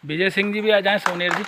विजय सिंह जी भी आ जाएं, सोनेर जी।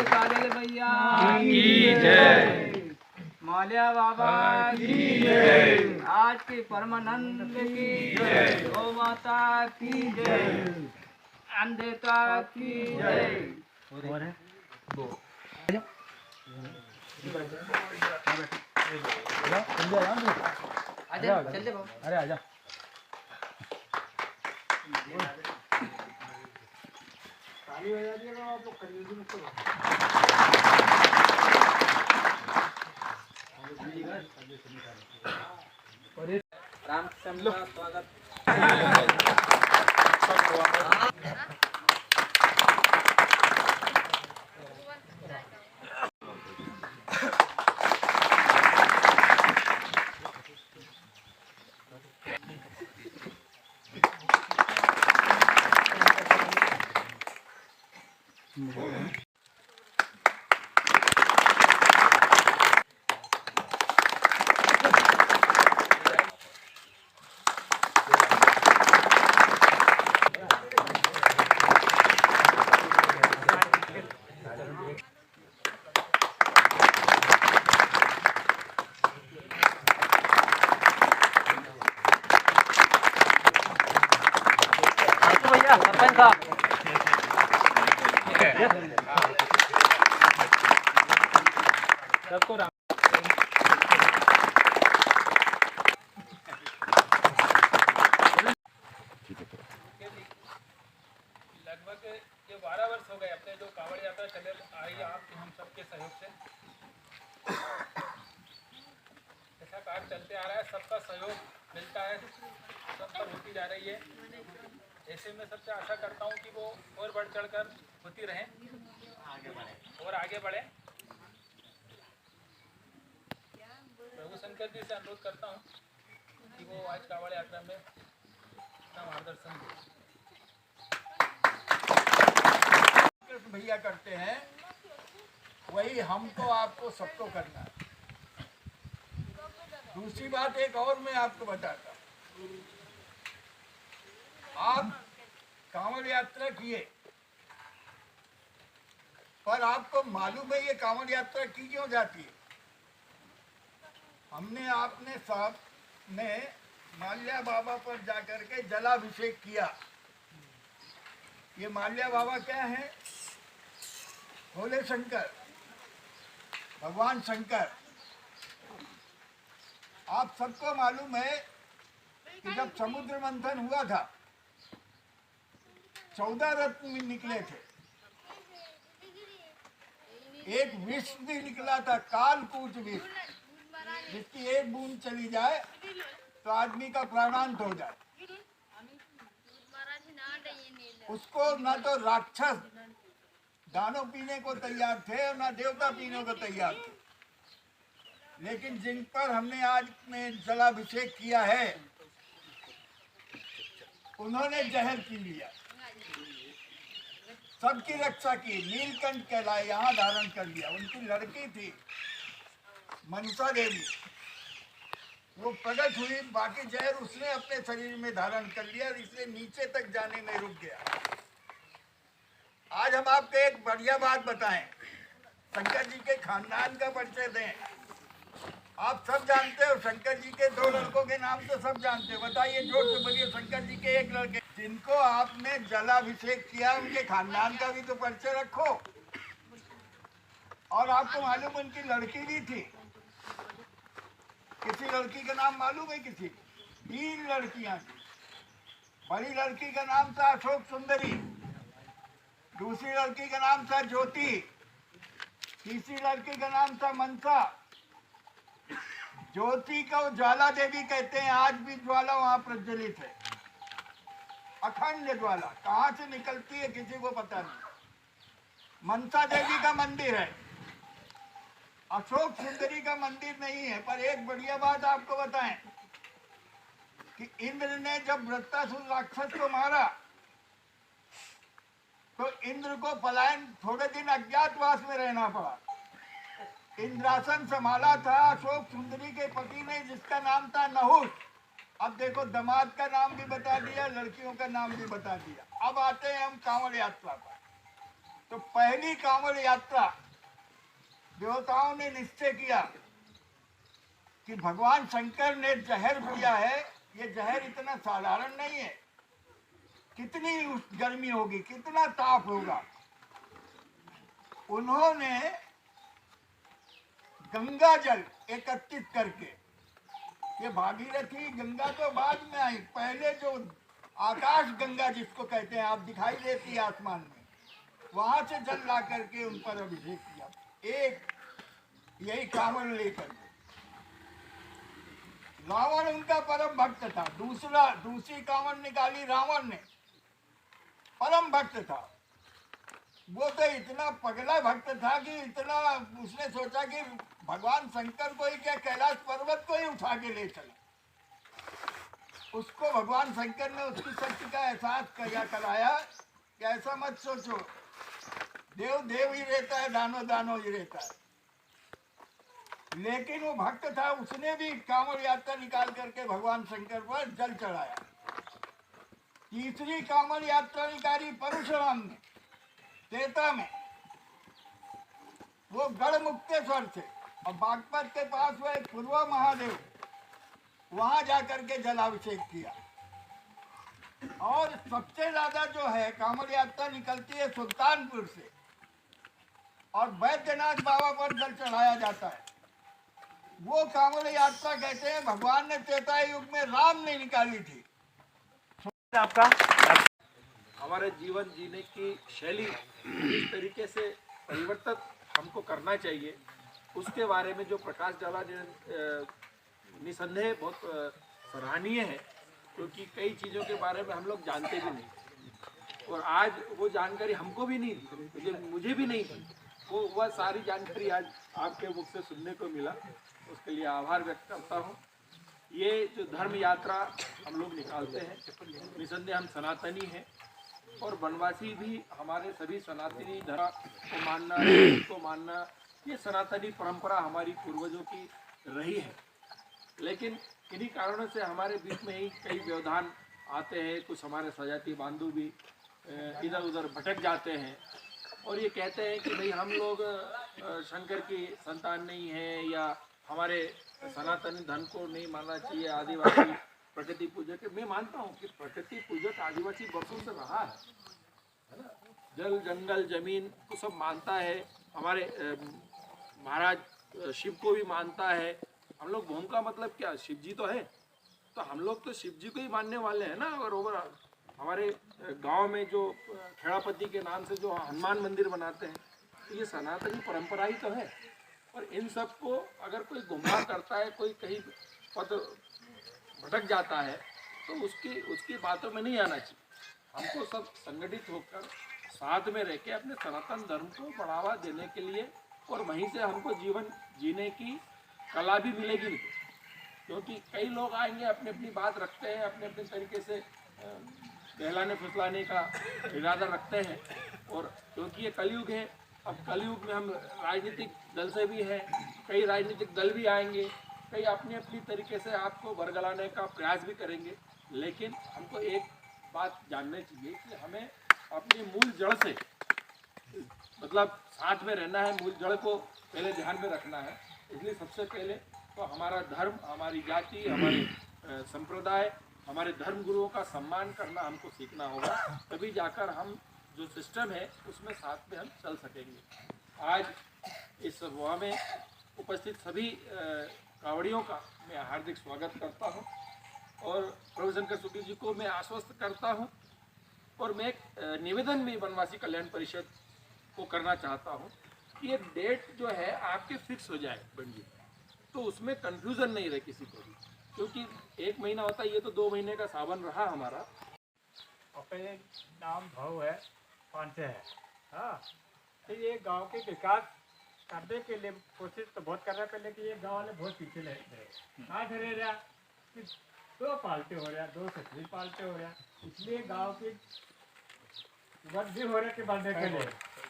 काजल भैया की जय, माल्या बाबा की जय, आज की परमानंद की जय, गौ माता की जय, अंधेता की जय। आजा चलते बाबू। अरे आजा। रामचंद्र का स्वागत। भैया सरपंच साहब सबको राम। लगभग ये 12 वर्ष हो गए अपने जो कांवड़ यात्रा चले आई आप हम सबके सहयोग से। ऐसा कार्य चलते आ रहा है, सबका सहयोग मिलता है, सब पर होती जा रही है। ऐसे में सबसे आशा करता हूँ कि वो और बढ़ चढ़ कर होती रहें और आगे बढ़े। प्रभु शंकर जी से अनुरोध करता हूँ कि वो आज कांवड़ यात्रा में अपना मार्गदर्शन दें। भैया करते हैं वही हमको आपको सबको करना है। दूसरी बात एक और मैं आपको बताता हूँ, आप कांवड़ यात्रा किए पर आपको मालूम है ये कांवड़ यात्रा की क्यों जाती है? हमने आपने साहब ने माल्या बाबा पर जाकर के जलाभिषेक किया। ये माल्या बाबा क्या है? भोले शंकर, भगवान शंकर। आप सबको मालूम है कि जब समुद्र मंथन हुआ था 14 रत्न निकले थे, एक विष भी निकला था, कालकूट विष, जिसकी एक बूंद चली जाए तो आदमी का प्राणांत हो जाए। उसको न तो राक्षस दानव पीने को तैयार थे और न देवता पीने को तैयार थे, लेकिन जिन पर हमने आज में जलाभिषेक किया है उन्होंने जहर पी लिया, सबकी रक्षा की, नीलकंठ कहलाए यहाँ धारण कर लिया। उनकी लड़की थी मनसा देवी, वो प्रकट हुई, बाकी जहर उसने अपने शरीर में धारण कर लिया, इसलिए नीचे तक जाने में रुक गया। आज हम आपको एक बढ़िया बात बताएं, शंकर जी के खानदान का परिचय दें। आप सब जानते हो शंकर जी के 2 लड़कों के नाम तो सब जानते हो, बताइए जोर से बोलिए। शंकर जी के 1 लड़के जिनको आपने जलाभिषेक किया, उनके खानदान का भी तो परिचय रखो। और आपको मालूम उनकी लड़की भी थी, किसी लड़की का नाम मालूम है? किसी 3 लड़कियां थी। बड़ी लड़की का नाम था अशोक सुंदरी, दूसरी लड़की का नाम था ज्योति, तीसरी लड़की का नाम था मनसा। ज्योति को ज्वाला देवी कहते हैं, आज भी ज्वाला वहां प्रज्वलित है, अखंड ज्वाला। कहां से निकलती है किसी को पता नहीं। मनसा देवी का मंदिर है, अशोक सुंदरी का मंदिर नहीं है। पर एक बढ़िया बात आपको बताएं कि इंद्र ने जब वृत्तासुर राक्षस को मारा तो इंद्र को पलायन, थोड़े दिन अज्ञातवास में रहना पड़ा। इंद्रासन संभाला था अशोक सुंदरी के पति ने, जिसका नाम था नहुष। अब देखो दामाद का नाम भी बता दिया, लड़कियों का नाम भी बता दिया। अब आते हैं हम कांवड़ यात्रा पर। तो पहली कांवड़ यात्रा देवताओं ने निश्चय किया कि भगवान शंकर ने जहर पिया है। ये जहर इतना साधारण नहीं है, कितनी गर्मी होगी, कितना ताप होगा। उन्होंने गंगा जल एकत्रित करके, ये भागीरथी गंगा तो बाद में आई, पहले जो आकाश गंगा जिसको कहते हैं, आप दिखाई देती है आसमान में, वहां से जल ला करके उन पर अभिषेक किया। एक यही कांवड़ लेकर। रावण उनका परम भक्त था। दूसरी कांवड़ निकाली रावण ने, परम भक्त था। वो तो इतना पगला भक्त था कि इतना उसने सोचा कि भगवान शंकर को ही क्या, कैलाश पर्वत को ही उठा के ले चले। उसको भगवान शंकर ने उसकी शक्ति का एहसास कराया कि ऐसा मत सोचो, देव देव ही रहता है, दानो दानो ही रहता है। लेकिन वो भक्त था, उसने भी कांवड़ यात्रा निकाल करके भगवान शंकर पर जल चढ़ाया। तीसरी कांवड़ यात्रा निकाली परशुराम ने त्रेता में। वो गढ़ मुक्तेश्वर थे और बागपत के पास वो एक पूर्वा महादेव, वहां जाकर के जलाभिषेक किया। और सबसे ज्यादा जो है कांवड़ यात्रा निकलती है सुल्तानपुर से, और बैद्यनाथ बाबा पर जल चढ़ाया जाता है। वो कांवड़ यात्रा कहते हैं भगवान ने त्रेता युग में राम ने निकाली थी। आपका हमारे जीवन जीने की शैली इस तरीके से परिवर्तित हमको करना चाहिए, उसके बारे में जो प्रकाश डाला निसंदेह बहुत सराहनीय है, क्योंकि कई चीज़ों के बारे में हम लोग जानते भी नहीं, और आज वो जानकारी हमको भी नहीं थी, मुझे भी नहीं थी। वह सारी जानकारी आज आपके मुख से सुनने को मिला, उसके लिए आभार व्यक्त करता हूँ। ये जो धर्म यात्रा हम लोग निकालते हैं, निसंदेह हम सनातनी हैं, और वनवासी भी हमारे सभी सनातनी धर्म को मानना, को मानना, ये सनातनी परंपरा हमारी पूर्वजों की रही है। लेकिन किन्हीं कारणों से हमारे बीच में ही कई व्यवधान आते हैं। कुछ हमारे सजाती बांधु भी इधर उधर भटक जाते हैं और ये कहते हैं कि भाई हम लोग शंकर की संतान नहीं हैं, या हमारे सनातनी धर्म को नहीं मानना चाहिए, आदिवासी प्रकृति पूजक। मैं मानता हूँ कि प्रकृति पूजक आदिवासी वर्षों से रहा है ना, जल जंगल जमीन को सब मानता है। हमारे महाराज शिव को भी मानता है। हम लोग भूम का मतलब क्या, शिव जी तो है, तो हम लोग तो शिव जी को ही मानने वाले हैं ना। और ओवरऑल हमारे गांव में जो खेड़ापति के नाम से जो हनुमान मंदिर बनाते हैं, तो ये सनातनी परंपरा ही तो है। और इन सब को अगर कोई गुमराह करता है, कोई कहीं पद भटक जाता है, तो उसकी बातों में नहीं आना चाहिए। हमको सब संगठित होकर साथ में रह के अपने सनातन धर्म को बढ़ावा देने के लिए, और वहीं से हमको जीवन जीने की कला भी मिलेगी। क्योंकि कई लोग आएंगे, अपनी अपनी बात रखते हैं, अपने अपने तरीके से बहलाने फुसलाने का इरादा रखते हैं। और क्योंकि ये कलयुग है, अब कलयुग में हम राजनीतिक दल से भी हैं, कई राजनीतिक दल भी आएंगे, कई अपनी अपनी तरीके से आपको बरगलाने का प्रयास भी करेंगे। लेकिन हमको एक बात जाननी चाहिए कि हमें अपनी मूल जड़ से मतलब साथ में रहना है, मूल जड़ को पहले ध्यान में रखना है। इसलिए सबसे पहले तो हमारा धर्म, हमारी जाति, हमारे संप्रदाय, हमारे धर्म गुरुओं का सम्मान करना हमको सीखना होगा, तभी जाकर हम जो सिस्टम है उसमें साथ में हम चल सकेंगे। आज इस सभा में उपस्थित सभी कावड़ियों का मैं हार्दिक स्वागत करता हूं, और प्रोफेसर शंकर शुक्ल जी को मैं आश्वस्त करता हूं, और मैं एक निवेदन भी वनवासी कल्याण परिषद को करना चाहता हूं कि ये डेट जो है आपके फिक्स हो जाए बंजी, तो उसमें कन्फ्यूज़न नहीं रहे किसी को भी। क्योंकि 1 महीना होता है, ये तो 2 महीने का सावन रहा हमारा। अपने नाम भाव है पांचे है। हाँ, तो ये गांव के विकास करने के लिए कोशिश तो बहुत कर रहे हैं पहले, कि ये गांव वाले बहुत पीछे रहे। आज रह रहा कि 2 पालते हो रहा, 2 से 3 पालते हो रहा, इसलिए गांव की वृद्धि हो रहा कि बढ़ने के लिए।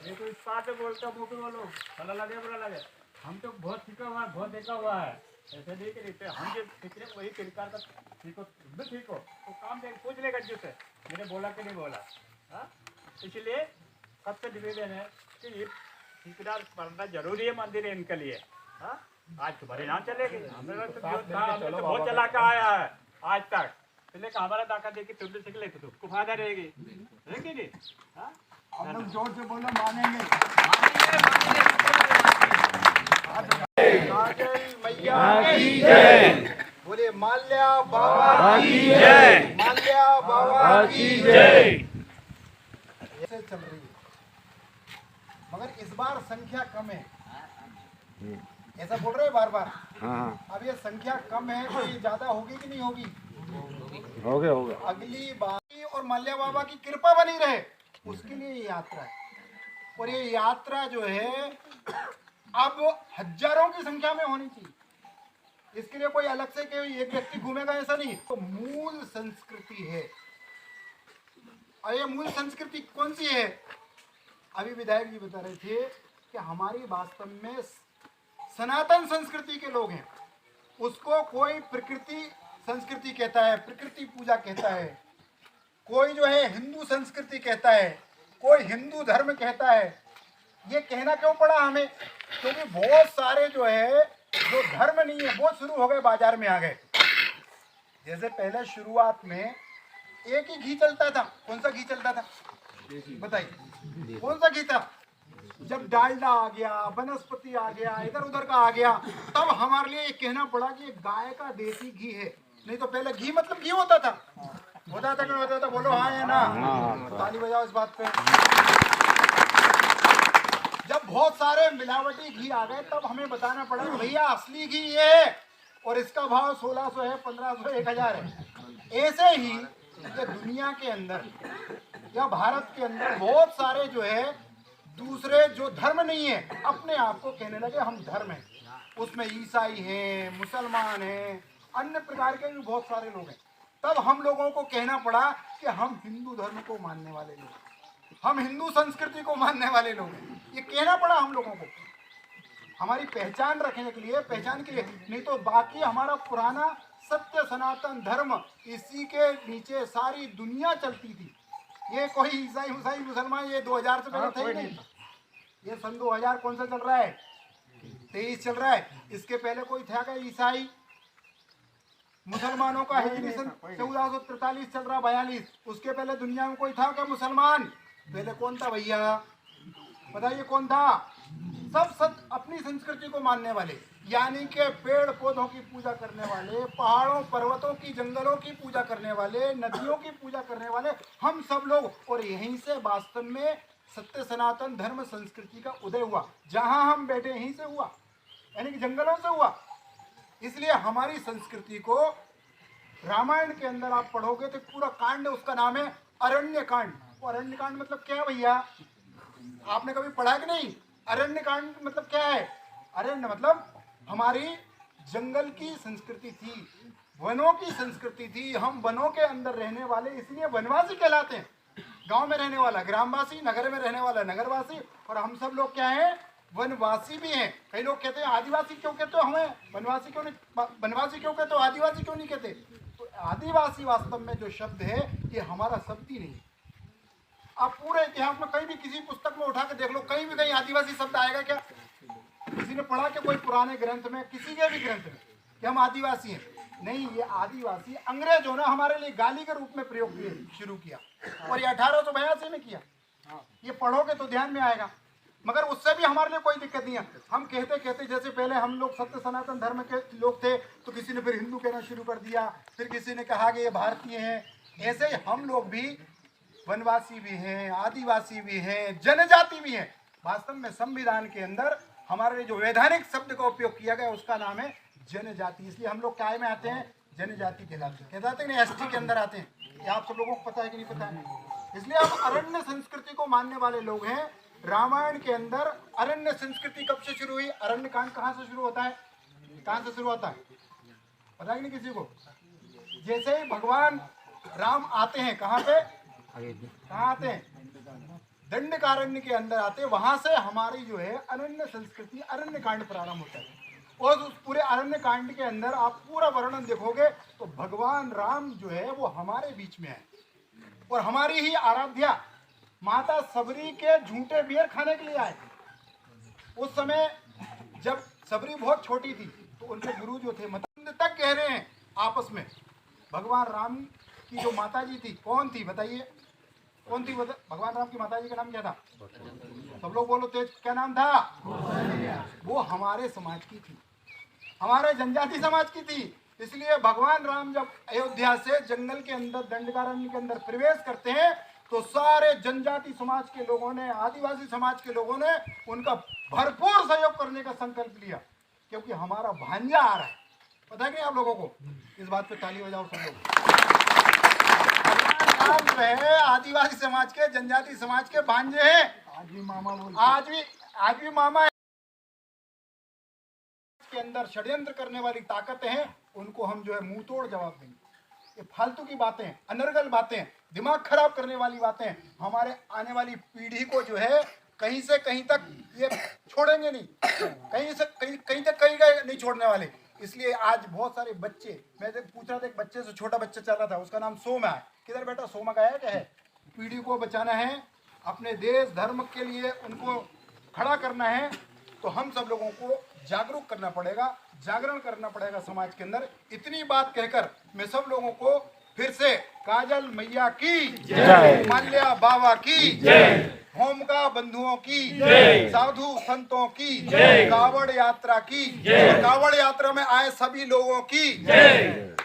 नहीं तो इस बात में बोलता हूँ कि बोलो भला लगे बुरा लगे, हम तो बहुत सीखा हुआ है, बहुत देखा हुआ है। ऐसे नहीं कि रहते हम जो सीख रहे वही तरीका का सीखो, तुम भी सीखो तो काम देख पूछ लेगा जिससे मैंने बोला कि नहीं बोला। हाँ, इसलिए सबसे निवेदन है कि ये सीखना पढ़ना जरूरी है मंदिर है इनके लिए। हाँ, आज तुम्हारे यहाँ चलेगी, हमें तो हमने तो बहुत चला के आया है आज तक, इसलिए हमारा दाका देखी तुम भी सीख ले तो तुमको फायदा रहेगी, है कि नहीं? हाँ, हम लोग जोर से बोलो, मानेंगे। काजल मैया की जय। बोले माल्या बाबा की जय। माल्या बाबा की जय। ऐसे चल रही है, मगर इस बार संख्या कम है, ऐसा बोल रहे हैं बार बार। अब ये संख्या कम है तो ये ज्यादा होगी कि नहीं होगी? होगा। अगली बार और माल्या बाबा की कृपा बनी रहे उसके लिए ये यात्रा है। और ये यात्रा जो है अब हजारों की संख्या में होनी चाहिए। इसके लिए कोई अलग से कोई एक व्यक्ति घूमेगा ऐसा नहीं, तो मूल संस्कृति है। और ये मूल संस्कृति कौन सी है? अभी विधायक जी बता रहे थे कि हमारी वास्तव में सनातन संस्कृति के लोग हैं। उसको कोई प्रकृति संस्कृति कहता है, प्रकृति पूजा कहता है, कोई जो है हिंदू संस्कृति कहता है, कोई हिंदू धर्म कहता है। ये कहना क्यों पड़ा हमें? क्योंकि बहुत सारे जो है जो धर्म नहीं है वो शुरू हो गए, बाजार में आ गए। जैसे पहले शुरुआत में एक ही घी चलता था। कौन सा घी चलता था बताइए? कौन सा घी था? जब डालडा आ गया, वनस्पति आ गया, इधर उधर का आ गया, तब हमारे लिए ये कहना पड़ा कि गाय का देसी घी है। नहीं तो पहले घी मतलब घी होता था। होता था कि होता था? बोलो हाँ या ना। ताली बजाओ इस बात पे। जब बहुत सारे मिलावटी घी आ गए तब हमें बताना पड़ा कि भैया असली घी ये है और इसका भाव 1600 है, 1500 है, 1000 है। ऐसे ही ये दुनिया के अंदर या भारत के अंदर बहुत सारे जो है दूसरे जो धर्म नहीं है अपने आप को कहने लगे हम धर्म हैं। उसमें ईसाई हैं, मुसलमान हैं, अन्य प्रकार के भी बहुत सारे लोग हैं। तब हम लोगों को कहना पड़ा कि हम हिंदू धर्म को मानने वाले लोग, हम हिंदू संस्कृति को मानने वाले लोग हैं। ये कहना पड़ा हम लोगों को हमारी पहचान रखने के लिए, पहचान के लिए। नहीं तो बाकी हमारा पुराना सत्य सनातन धर्म, इसी के नीचे सारी दुनिया चलती थी। ये कोई ईसाई मुसलमान ये 2000 से पहले थे ही नहीं। ये सन 2000 कौन सा चल रहा है? 23 चल रहा है। इसके पहले कोई था क्या ईसाई? मुसलमानों का हिजरी सन 1443 चल रहा, 42। उसके पहले दुनिया में कोई था क्या मुसलमान? पहले कौन था भैया बताइए? कौन था? सब अपनी संस्कृति को मानने वाले, यानी कि पेड़ पौधों की पूजा करने वाले, पहाड़ों पर्वतों की जंगलों की पूजा करने वाले, नदियों की पूजा करने वाले हम सब लोग। और यहीं से वास्तव में सत्य सनातन धर्म संस्कृति का उदय हुआ। जहां हम बैठे यहीं से हुआ, यानी कि जंगलों से हुआ। इसलिए हमारी संस्कृति को रामायण के अंदर आप पढ़ोगे तो पूरा कांड उसका नाम है अरण्य कांड। अरण्य कांड मतलब क्या है भैया? आपने कभी पढ़ा कि नहीं? अरण्य कांड मतलब क्या है? अरण्य मतलब हमारी जंगल की संस्कृति थी, वनों की संस्कृति थी। हम वनों के अंदर रहने वाले इसलिए वनवासी कहलाते हैं। गांव में रहने वाला ग्रामवासी, नगर में रहने वाला नगरवासी, और हम सब लोग क्या हैं? वनवासी भी हैं। कई लोग कहते हैं आदिवासी क्यों कहते हो? हमें वनवासी क्यों नहीं, वनवासी क्यों कहते हो, आदिवासी क्यों नहीं कहते? तो आदिवासी वास्तव में जो शब्द है ये हमारा शब्द ही नहीं। आप पूरे इतिहास में कहीं भी किसी पुस्तक में उठा के देख लो, कहीं भी कहीं आदिवासी शब्द आएगा क्या? किसी ने पढ़ा कि कोई पुराने ग्रंथ में, किसी के भी ग्रंथ में कि हम आदिवासी हैं? नहीं, ये आदिवासी अंग्रेजों ने हमारे लिए गाली के रूप में प्रयोग शुरू किया, और ये 1882 में किया। ये पढ़ोगे तो ध्यान में आएगा। मगर उससे भी हमारे लिए कोई दिक्कत नहीं है। हम कहते कहते, जैसे पहले हम लोग सत्य सनातन धर्म के लोग थे तो किसी ने फिर हिंदू कहना शुरू कर दिया, फिर किसी ने कहा कि ये भारतीय हैं। ऐसे ही हम लोग भी वनवासी भी हैं, आदिवासी भी हैं, जनजाति भी हैं। वास्तव में संविधान के अंदर हमारे लिए जो वैधानिक शब्द का उपयोग किया गया उसका नाम है जनजाति। इसलिए हम लोग क्या में आते हैं? जनजाति कहलाते हैं, एसटी के अंदर आते हैं। ये आप सब लोगों को पता है कि नहीं पता है? इसलिए हम अरण्य संस्कृति को मानने वाले लोग हैं। रामायण के अंदर अरण्य संस्कृति कब से शुरू हुई? अरण्य कांड कहाँ से शुरू होता है? कहाँ से शुरू होता है पता है नहीं किसी को? जैसे ही भगवान राम आते हैं, कहाँ पे? कहाँ आते हैं? दंडकारण्य के अंदर आते, वहां से हमारी जो है अरण्य संस्कृति, अरण्य कांड प्रारंभ होता है। और उस पूरे अरण्य कांड के अंदर आप पूरा वर्णन देखोगे तो भगवान राम जो है वो हमारे बीच में है, और हमारी ही आराध्या माता सबरी के झूठे बियर खाने के लिए आए थे। उस समय जब सबरी बहुत छोटी थी तो उनके गुरु जो थे मतलब तक कह रहे हैं आपस में, भगवान राम की जो माता जी थी कौन थी बताइए, कौन थी? भगवान राम की माता जी का नाम क्या था? सब लोग बोलो तेज, क्या नाम था? वो हमारे समाज की थी, हमारे जनजाति समाज की थी। इसलिए भगवान राम जब अयोध्या से जंगल के अंदर दंडकारण्य के अंदर प्रवेश करते हैं तो सारे जनजाति समाज के लोगों ने, आदिवासी समाज के लोगों ने उनका भरपूर सहयोग करने का संकल्प लिया, क्योंकि हमारा भांजा आ रहा है। पता है कि आप लोगों को? इस बात पे ताली बजाओ सब लोग। राम जो है आदिवासी समाज के, जनजाति समाज के भांजे हैं। आज भी मामा बोलते, आज भी मामा के अंदर षड्यंत्र करने वाली ताकतें हैं, उनको हम जो है मुंह तोड़ जवाब देंगे। ये फालतू की बातें, अनर्गल बातें, दिमाग खराब करने वाली बातें हमारे आने वाली पीढ़ी को जो है कहीं से कहीं तक ये छोड़ेंगे नहीं, कहीं से कहीं तक कहीं नहीं छोड़ने वाले। इसलिए आज बहुत सारे बच्चे, मैं पूछ रहा था एक बच्चे से, छोटा बच्चा चल रहा था, उसका नाम सोमा है। किधर बेटा? सोमा का है क्या है? पीढ़ी को बचाना है, अपने देश धर्म के लिए उनको खड़ा करना है, तो हम सब लोगों को जागरूक करना पड़ेगा, जागरण करना पड़ेगा समाज के अंदर। इतनी बात कहकर मैं सब लोगों को फिर से काजल मैया की जय, माल्या बाबा की जय, होमका बंधुओं की जय, साधु संतों की जय, कावड़ यात्रा की जय, कावड़ यात्रा में आए सभी लोगों की जय।